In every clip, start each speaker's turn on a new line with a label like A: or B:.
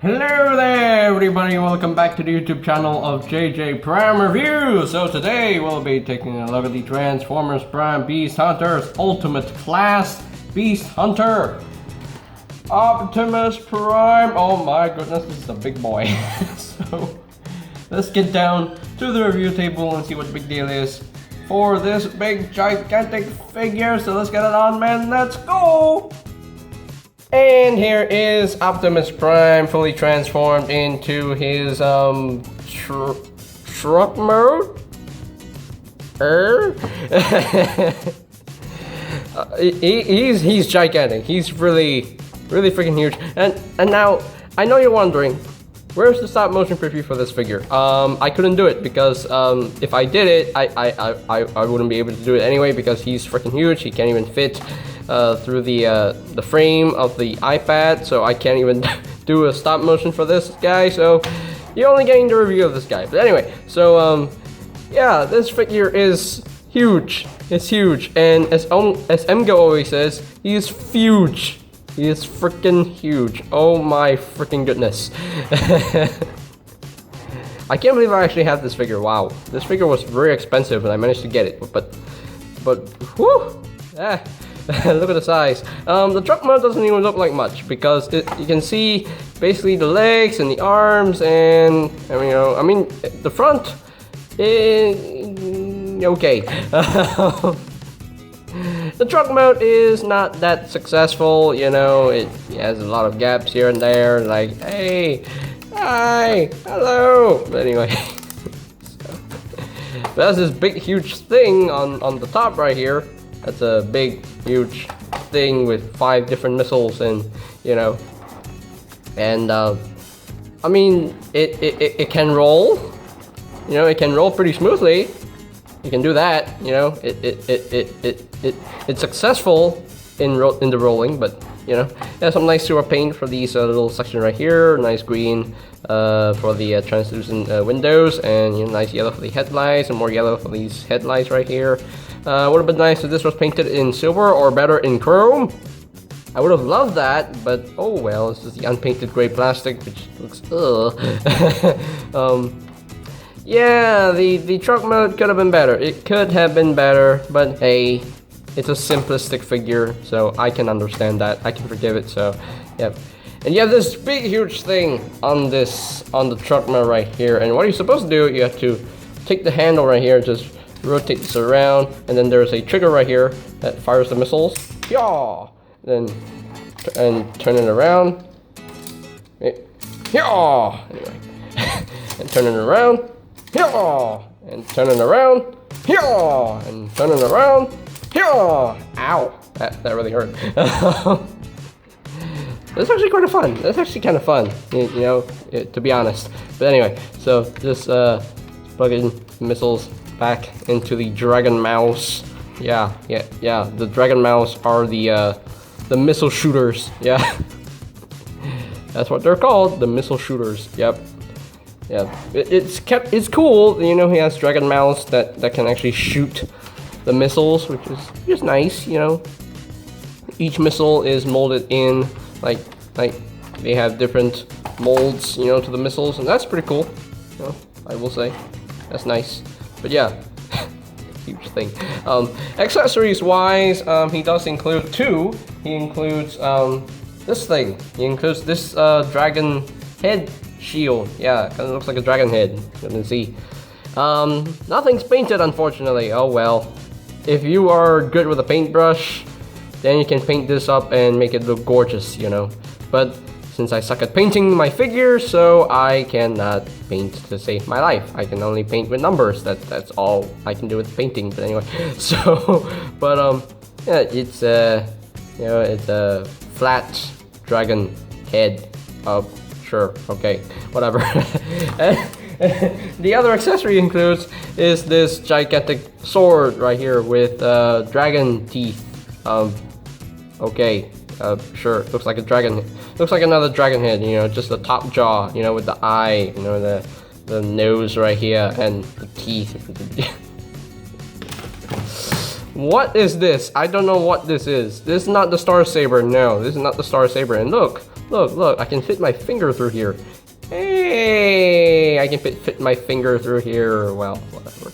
A: Hello there everybody, welcome back to the YouTube channel of JJ Prime Review. So today we'll be taking a look at the Transformers Prime Beast Hunter's Ultimate Class Beast Hunter. Optimus Prime, oh my goodness, this is a big boy. So let's get down to the review table and see what the big deal is for this big gigantic figure. So let's get it on, man, let's go! And here is Optimus Prime fully transformed into his truck mode. He's gigantic. He's really freaking huge. And now I know you're wondering, where's the stop motion preview for this figure? I couldn't do it because if I did it, I wouldn't be able to do it anyway because he's freaking huge. He can't even fit through the frame of the iPad, so I can't even do a stop motion for this guy. So you're only getting the review of this guy. But anyway, so yeah, this figure is huge. It's huge, and as MGO always says, he's huge. He is freaking huge. Oh my freaking goodness. I can't believe I actually have this figure. Wow, this figure was very expensive and I managed to get it. But whew, look at the size. The truck mode doesn't even look like much because you can see basically the legs and the arms, and I mean the front is okay. The truck mode is not that successful, it has a lot of gaps here and there, like, hey, hi, hello, but anyway. But that's this big huge thing on the top right here. That's a big huge thing with 5 different missiles, and and I mean it can roll, it can roll pretty smoothly. You can do that, it's successful in the rolling, but there's some nice silver paint for these little section right here, nice green for the translucent windows, and nice yellow for the headlights, and more yellow for these headlights right here. Would have been nice if this was painted in silver or better in chrome. I would have loved that, but oh well, it's just the unpainted gray plastic, which looks yeah, the truck mode could have been better. It could have been better, but hey, it's a simplistic figure, so I can understand that. I can forgive it, so yep. And you have this big huge thing on the truck mode right here, and what you're supposed to do, you have to take the handle right here, just rotate this around, and then there's a trigger right here that fires the missiles. Yeah! And turn it around. Yeah! Anyway. And turn it around. Yeah! And turn it around. Yeah! And turn it around. Yeah! Ow! That really hurt. That's actually kind of fun. That's actually kind of fun, to be honest. But anyway, so just plug in missiles back into the Dragon Mouse. Yeah. The Dragon Mouse are the missile shooters. Yeah. That's what they're called, the missile shooters. Yep. Yeah. It's cool. He has Dragon Mouse that can actually shoot the missiles, which is just nice. Each missile is molded in like they have different molds, to the missiles, and that's pretty cool. I will say that's nice. But yeah, huge thing. Accessories wise, he does include 2. He includes this thing. He includes this dragon head shield. Yeah, kind of looks like a dragon head. You can see. Nothing's painted, unfortunately. Oh well. If you are good with a paintbrush, then you can paint this up and make it look gorgeous, But since I suck at painting my figures, so I cannot paint to save my life. I can only paint with numbers. That's all I can do with painting. But anyway, so yeah, it's it's a flat dragon head. Sure, okay, whatever. The other accessory includes is this gigantic sword right here with dragon teeth. Okay. Sure, looks like a dragon. Looks like another dragon head, just the top jaw, with the eye, the nose right here, and the teeth. What is this? I don't know what this is. This is not the Star Saber. No, this is not the Star Saber. And look look, I can fit my finger through here. Hey, I can fit my finger through here. Well, whatever.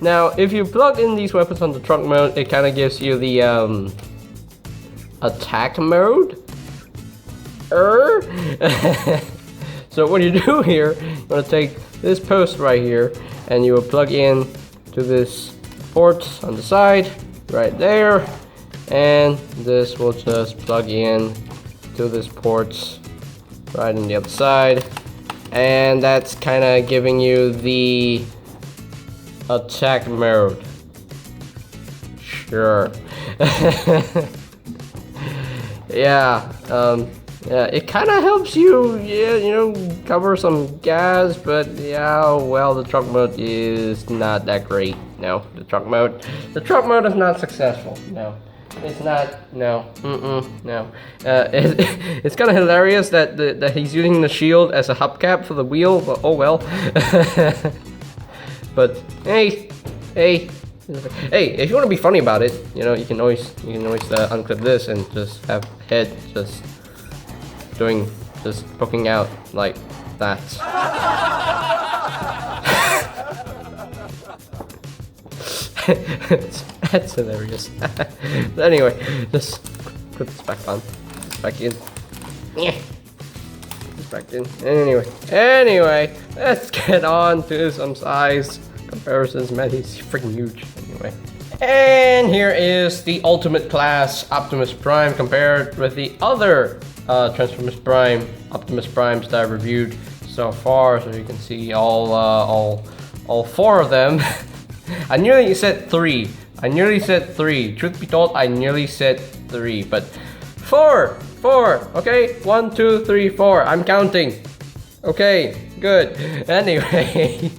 A: Now, if you plug in these weapons on the trunk mode, it kind of gives you the attack mode. So what you do here, you want to take this post right here, and you will plug in to this port on the side, right there, and this will just plug in to this port right on the other side, and that's kind of giving you the attack mode. Sure. Yeah, yeah, it kind of helps you, yeah, you know, cover some gas, but yeah, well, the truck mode is not that great. No, the truck mode is not successful. No, it's not. No, no. It's kind of hilarious that that he's using the shield as a hubcap for the wheel, but oh well. But hey, if you want to be funny about it, you know, you can always unclip this and just have head just poking out like that. That's hilarious. But anyway, just put this back on. Back in. Yeah. Back in. Anyway, let's get on to some size comparisons. Man, he's freaking huge. Anyway. And here is the ultimate class Optimus Prime compared with the other Transformers Prime, Optimus Primes that I've reviewed so far. So you can see all four of them. I nearly said three. Truth be told, I nearly said three, but four. Okay, 1, 2, 3, 4. I'm counting. Okay, good. Anyway,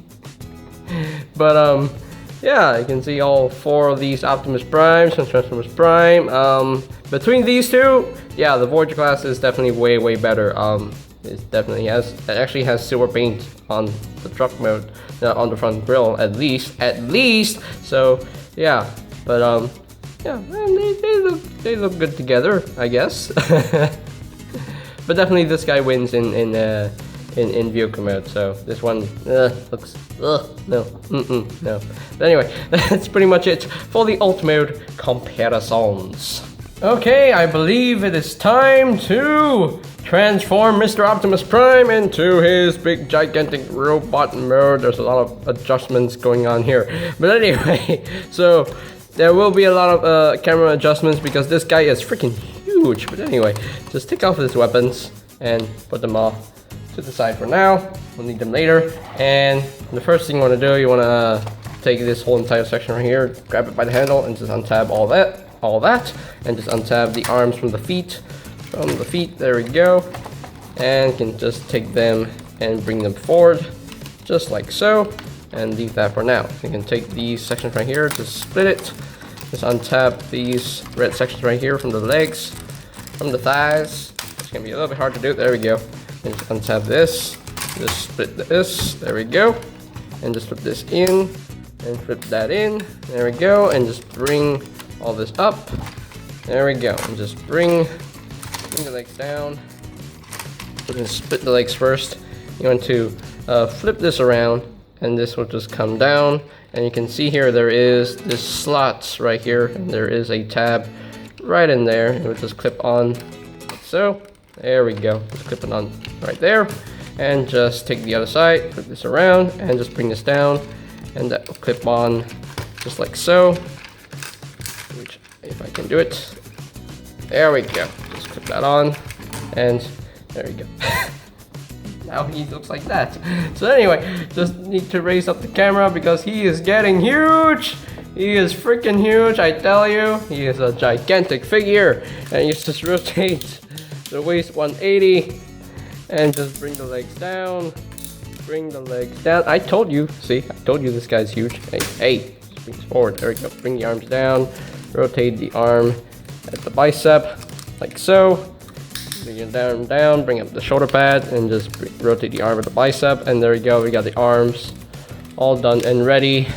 A: but yeah, you can see all four of these Optimus Primes and Transformers Prime. Between these two, yeah, the Voyager class is definitely way better. It actually has silver paint on the truck mode, on the front grille at least. So yeah, but yeah, they look good together, I guess. But definitely this guy wins in vehicle mode. So this one looks no. But anyway, that's pretty much it for the ultimate comparisons. Okay, I believe it is time to transform Mr. Optimus Prime into his big gigantic robot mode. There's a lot of adjustments going on here. But anyway, so there will be a lot of camera adjustments because this guy is freaking huge. But anyway, just take off his weapons and put them off to the side for now. We'll need them later. And the first thing you want to do, you want to take this whole entire section right here, grab it by the handle, and just untab all that, and just untab the arms from the feet. There we go. And can just take them and bring them forward, just like so, and leave that for now. You can take these sections right here, just split it, just untap these red sections right here from the legs, from the thighs. It's gonna be a little bit hard to do. There we go. And just untap this, just split this, there we go, and just flip this in, and flip that in, there we go, and just bring all this up, there we go, and just bring the legs down. We're gonna split the legs first. You want to flip this around, and this will just come down, and you can see here there is this slots right here, and there is a tab right in there. It will just clip on like so. There we go, just clip it on right there, and just take the other side, flip this around, and just bring this down, and that will clip on just like so, which, if I can do it, there we go, just clip that on, and there we go. Now he looks like that. So anyway, just need to raise up the camera because he is getting huge. He is freaking huge, I tell you. He is a gigantic figure, and you just rotate the waist 180 and just bring the legs down. I told you, see, I told you this guy's huge. Hey, just bring it forward. There we go. Bring the arms down, rotate the arm at the bicep like so. Bring it down, bring up the shoulder pad, and just rotate the arm at the bicep, and there we go. We got the arms all done and ready.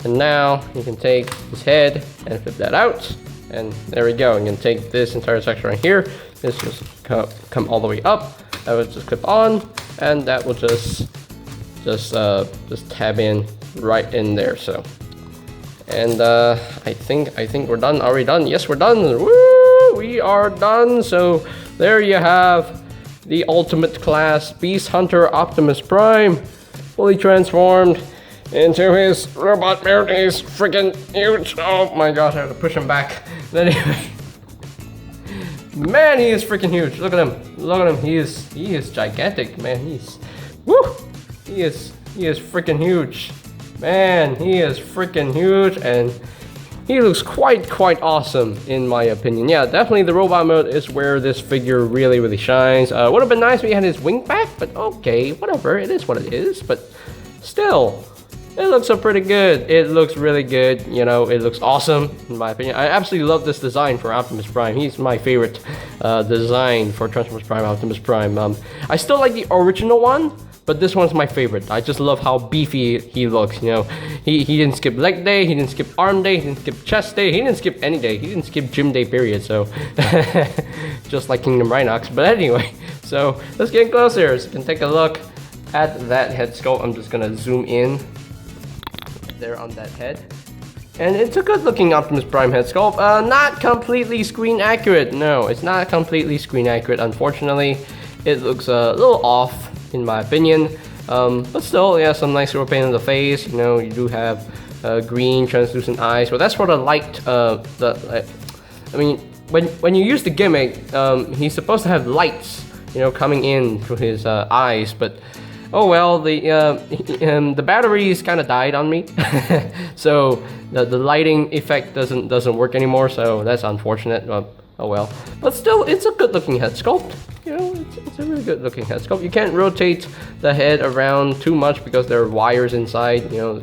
A: And now you can take his head and flip that out, And there we go. You can take this entire section right here. This just come all the way up. That will just clip on, and that will just tab in right in there. So, and I think we're done. Are we done? Yes, we're done. Woo! We are done. So there you have the ultimate class Beast Hunter Optimus Prime, fully transformed into his robot mode. He's freaking huge. Oh my gosh, I have to push him back. Anyway, man, he is freaking huge. Look at him. Look at him. He is gigantic, man. He is freaking huge. Man, he is freaking huge, and he looks quite awesome in my opinion. Yeah, definitely the robot mode is where this figure really shines. Would have been nice if he had his wing back, but okay, whatever. It is what it is, but still, it looks so pretty good. It looks really good. You know, it looks awesome in my opinion. I absolutely love this design for Optimus Prime. He's my favorite design for Transformers Prime, Optimus Prime. I still like the original one, but this one's my favorite. I just love how beefy he looks. You know, he didn't skip leg day, he didn't skip arm day, he didn't skip chest day, he didn't skip any day, he didn't skip gym day period. So just like Kingdom Rhinox. But anyway, so let's get closer so you can take a look at that head sculpt. I'm just gonna zoom in there on that head, and it's a good looking Optimus Prime head sculpt. Not completely screen accurate. No, it's not completely screen accurate, unfortunately. It looks a little off in my opinion, but still, yeah, some nice silver paint on the face. You know, you do have green translucent eyes, so that's for the light. I mean, when you use the gimmick, he's supposed to have lights, you know, coming in through his eyes, but oh well, the batteries kind of died on me, so the lighting effect doesn't work anymore. So that's unfortunate. Oh well, but still, it's a good looking head sculpt. You know, it's a really good looking head sculpt. You can't rotate the head around too much because there are wires inside. You know,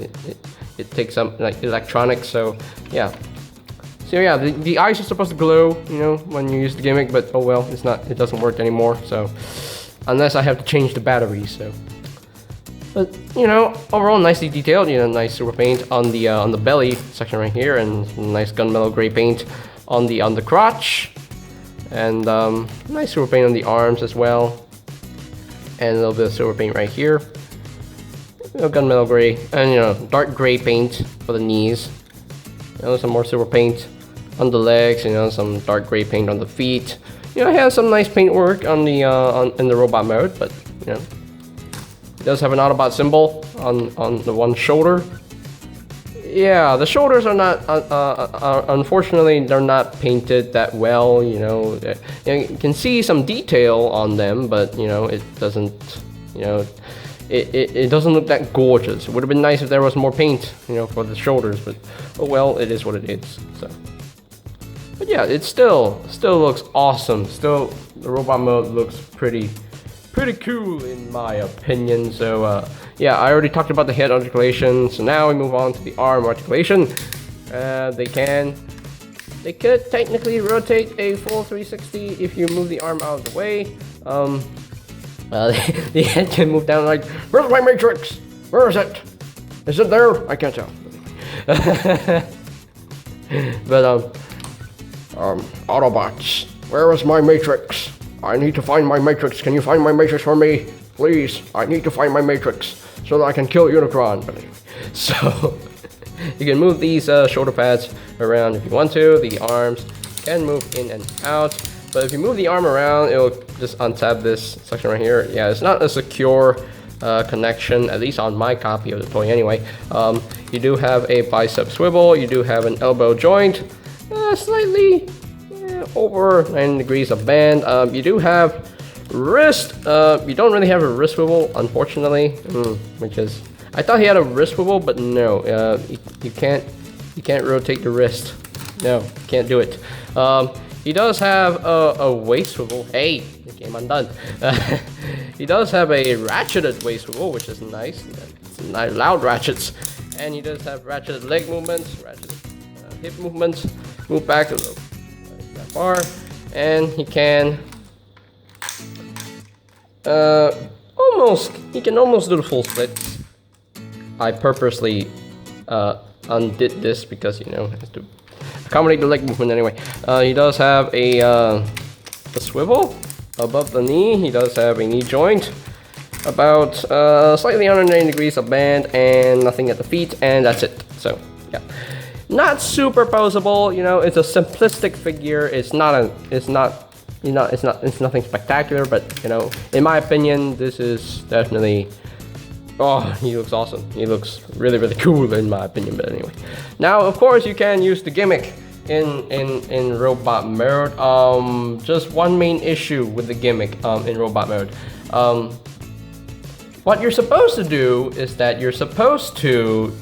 A: it takes some like electronics. So yeah. So yeah, the eyes are supposed to glow, you know, when you use the gimmick, but oh well, it's not. It doesn't work anymore. So unless I have to change the batteries. So. But you know, overall nicely detailed. You know, nice silver paint on the belly section right here, and nice gunmetal gray paint on the crotch, and nice silver paint on the arms as well, and a little bit of silver paint right here. You know, gunmetal gray, and you know, dark gray paint for the knees. You know, some more silver paint on the legs. You know, some dark gray paint on the feet. You know, it has some nice paint work on the in the robot mode, but you know. It does have an Autobot symbol on the one shoulder. Yeah, the shoulders are not, unfortunately, they're not painted that well, you know. You can see some detail on them, but, you know, it doesn't, you know, it doesn't look that gorgeous. It would have been nice if there was more paint, you know, for the shoulders, but, oh well, it is what it is, so. But yeah, it still looks awesome. Still, the robot mode looks pretty cool in my opinion. So yeah, I already talked about the head articulation, so now we move on to the arm articulation. They could technically rotate a full 360 if you move the arm out of the way. The head can move down like, where's my matrix? Where is it? Is it there? I can't tell. But Autobots, where is my matrix? I need to find my matrix. Can you find my matrix for me? Please, I need to find my matrix so that I can kill Unicron. So, you can move these shoulder pads around if you want to. The arms can move in and out. But if you move the arm around, it'll just untab this section right here. Yeah, it's not a secure connection, at least on my copy of the toy anyway. You do have a bicep swivel. You do have an elbow joint. Slightly over 90 degrees of band. You do have wrist. You don't really have a wrist swivel, unfortunately, which is, I thought he had a wrist swivel, but no, you can't rotate the wrist. No, can't do it. He does have a waist swivel. Hey, the game undone. He does have a ratcheted waist swivel, which is nice. It's nice, loud ratchets, and he does have ratcheted leg movements, ratcheted hip movements. Move back a little. That far, and he can he can almost do the full splits. I purposely undid this because, you know, accommodate the leg movement anyway. He does have a swivel above the knee. He does have a knee joint. About slightly under 90 degrees of band and nothing at the feet, and that's it. So yeah, not super posable. You know, it's a simplistic figure. It's nothing spectacular, but you know, in my opinion, this is definitely. Oh, he looks awesome. He looks really, really cool in my opinion. But anyway, now of course you can use the gimmick in robot mode. Just one main issue with the gimmick in robot mode. What you're supposed to do is that you're supposed to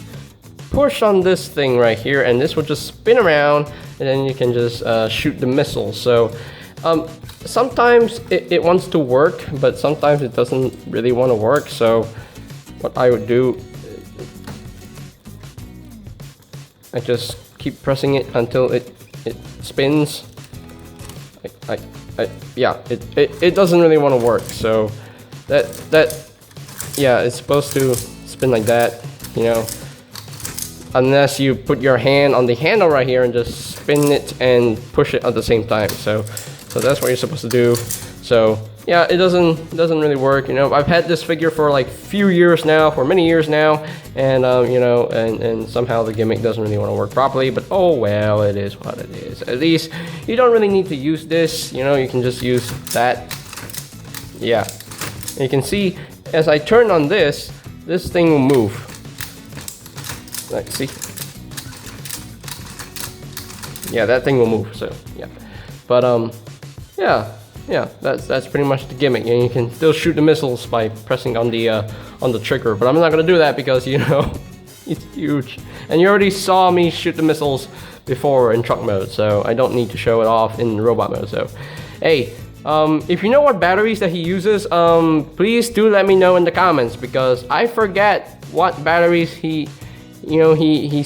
A: push on this thing right here, and this will just spin around, and then you can just shoot the missile. So sometimes it wants to work, but sometimes it doesn't really want to work. So what I would do, I just keep pressing it until it spins. Yeah, it doesn't really want to work. So yeah, it's supposed to spin like that, you know, unless you put your hand on the handle right here and just spin it and push it at the same time. So that's what you're supposed to do. So yeah, it doesn't really work. You know, I've had this figure for like few years now, for many years now, and you know, and somehow the gimmick doesn't really want to work properly. But oh well, it is what it is. At least you don't really need to use this. You know, you can just use that. Yeah, and you can see. As I turn on this thing will move. Like, see? Yeah, that thing will move. So yeah, but yeah, that's pretty much the gimmick. And you can still shoot the missiles by pressing on the trigger. But I'm not gonna do that because you know it's huge. And you already saw me shoot the missiles before in truck mode, so I don't need to show it off in robot mode. So hey. If you know what batteries that he uses, please do let me know in the comments, because I forget what batteries he's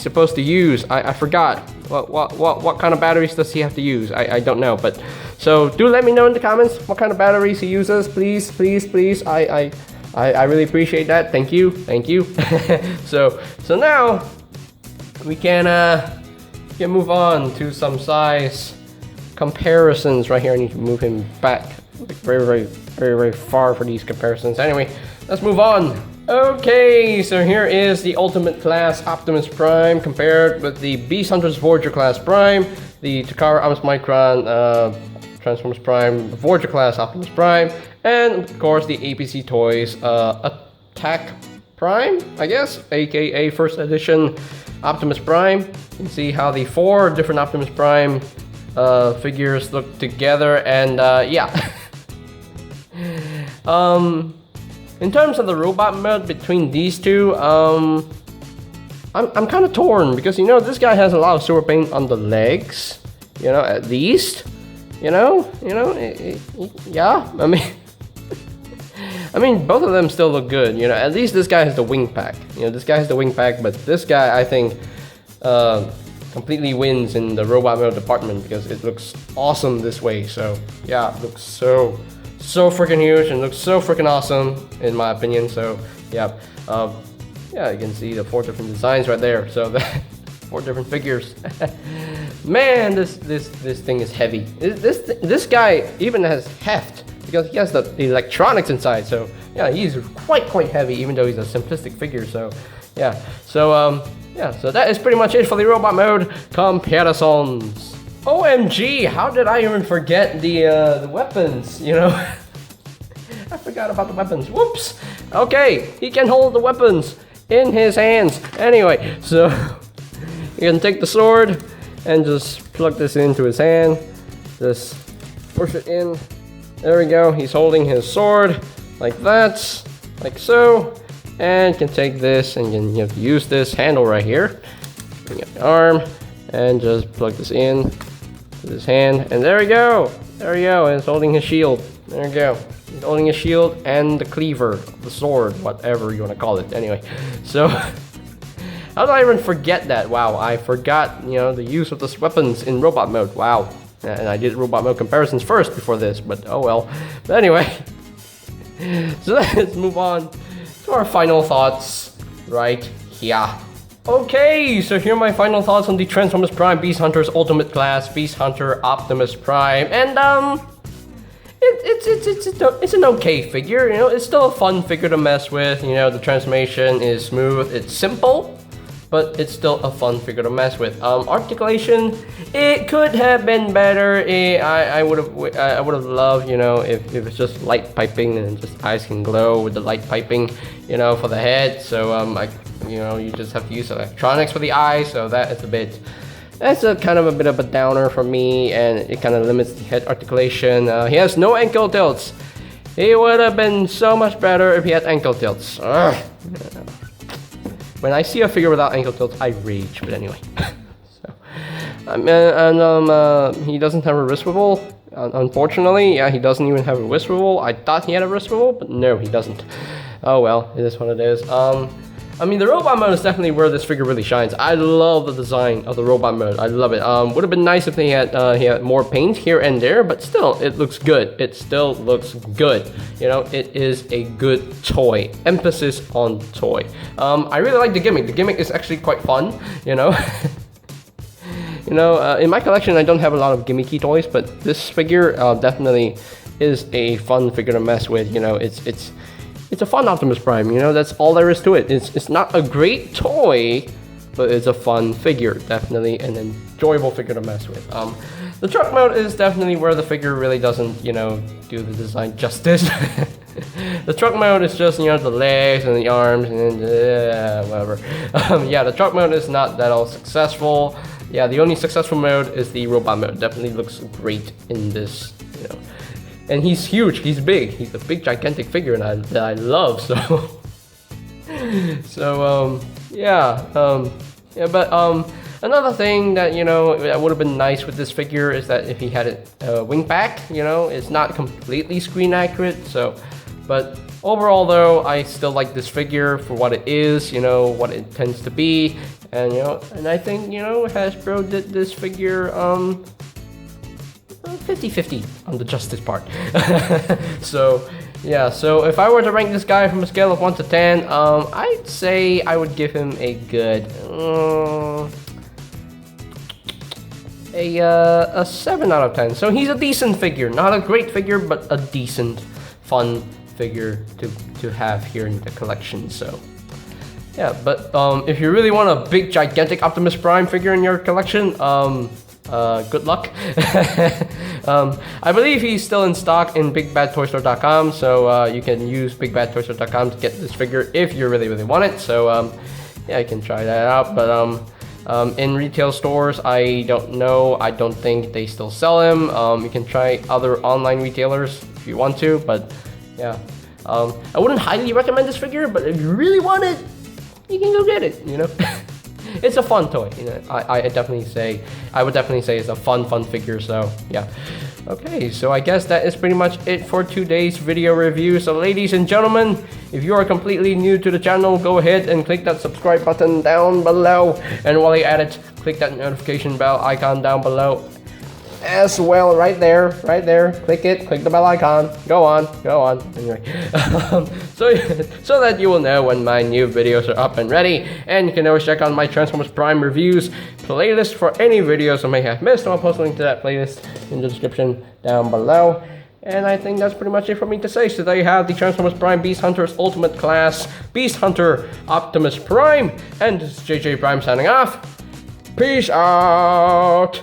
A: supposed to use. I forgot what kind of batteries does he have to use. I don't know, but so do let me know in the comments what kind of batteries he uses, please. I really appreciate that. Thank you. So now we can move on to some size comparisons right here. I need to move him back like very far for these comparisons. Anyway, let's move on. Okay, so here is the Ultimate Class Optimus Prime compared with the Beast Hunters Voyager Class Prime, the Takara Amos Micron Transformers Prime Voyager Class Optimus Prime, and of course the APC Toys Attack Prime, I guess, aka First Edition Optimus Prime. You can see how the 4 different Optimus Prime figures look together, and yeah. In terms of the robot mode between these two, I'm kind of torn, because you know this guy has a lot of silver paint on the legs, you know, at least, yeah. I mean both of them still look good, you know. At least this guy has the wing pack, you know. This guy has the wing pack, but this guy I think completely wins in the robot mode department, because it looks awesome this way. So yeah, it looks so freaking huge and looks so freaking awesome in my opinion. So yeah, yeah, you can see the 4 different designs right there. So 4 different figures. Man, this thing is heavy. This guy even has heft, because he has the electronics inside. So yeah, he's quite heavy, even though he's a simplistic figure. So yeah, so yeah, so that is pretty much it for the robot mode comparisons. OMG, how did I even forget the weapons, you know? I forgot about the weapons. Whoops. Okay, he can hold the weapons in his hands. Anyway, so you can take the sword and just plug this into his hand. Just push it in. There we go. He's holding his sword like that, like so. And you can take this and you have to use this handle right here. Bring up the arm and just plug this in with his hand. And there we go. There we go. And it's holding his shield. There we go. He's holding his shield and the cleaver, the sword, whatever you want to call it. Anyway, so how did I even forget that? Wow, I forgot, you know, the use of those weapons in robot mode. Wow. And I did robot mode comparisons first before this, but oh well. But anyway, so let's move on to our final thoughts right here. Okay, so here are my final thoughts on the Transformers Prime Beast Hunter's Ultimate Class, Beast Hunter Optimus Prime, and it's an okay figure. You know, it's still a fun figure to mess with. You know, the transformation is smooth, it's simple, but it's still a fun figure to mess with. Articulation, it could have been better. I would have loved, you know, if it's just light piping and just eyes can glow with the light piping, you know, for the head. So you know, you just have to use electronics for the eyes. So that's a kind of a bit of a downer for me, and it kind of limits the head articulation. He has no ankle tilts. He would have been so much better if he had ankle tilts. Ugh. When I see a figure without ankle tilts, I rage. But anyway, so he doesn't have a wrist swivel. Unfortunately, yeah, he doesn't even have a wrist swivel. I thought he had a wrist swivel, but no, he doesn't. Oh well, it is what it is. I mean, the robot mode is definitely where this figure really shines. I love the design of the robot mode. I love it. Would have been nice if he had more paint here and there, but still, it looks good. It still looks good. You know, it is a good toy. Emphasis on toy. I really like the gimmick. The gimmick is actually quite fun. You know. You know, in my collection, I don't have a lot of gimmicky toys, but this figure definitely is a fun figure to mess with. You know, it's a fun Optimus Prime, you know, that's all there is to it. It's not a great toy, but it's a fun figure, definitely an enjoyable figure to mess with. The truck mode is definitely where the figure really doesn't, you know, do the design justice. The truck mode is just, you know, the legs and the arms and whatever. Yeah, the truck mode is not that all successful. Yeah, the only successful mode is the robot mode. Definitely looks great in this, you know. And he's huge, he's big, he's a big gigantic figure that I love, so yeah, but another thing that, you know, that would have been nice with this figure is that if he had a wing pack, you know, it's not completely screen accurate, so, but overall though, I still like this figure for what it is, you know, what it tends to be, and you know, and I think, you know, Hasbro did this figure 50-50 on the justice part. So yeah, so if I were to rank this guy from a scale of 1 to 10, I'd say I would give him a good a 7 out of 10. So he's a decent figure, not a great figure, but a decent, fun figure to have here in the collection. So yeah, but if you really want a big gigantic Optimus Prime figure in your collection, good luck. I believe he's still in stock in bigbadtoystore.com, so you can use bigbadtoystore.com to get this figure if you really want it. So yeah, you can try that out. But in retail stores, I don't know. I don't think they still sell him. You can try other online retailers if you want to, but yeah, I wouldn't highly recommend this figure. But if you really want it, you can go get it. You know. It's a fun toy, you know. I would definitely say it's a fun figure. So yeah, okay. So I guess that is pretty much it for today's video review. So ladies and gentlemen, if you are completely new to the channel, go ahead and click that subscribe button down below, and while you're at it, click that notification bell icon down below as well, right there, click it, click the bell icon, go on, anyway. So that you will know when my new videos are up and ready, and you can always check out my Transformers Prime reviews playlist for any videos I may have missed. I'll post a link to that playlist in the description down below. And I think that's pretty much it for me to say. So there you have the Transformers Prime Beast Hunter's Ultimate Class, Beast Hunter Optimus Prime, and this is JJ Prime signing off. Peace out!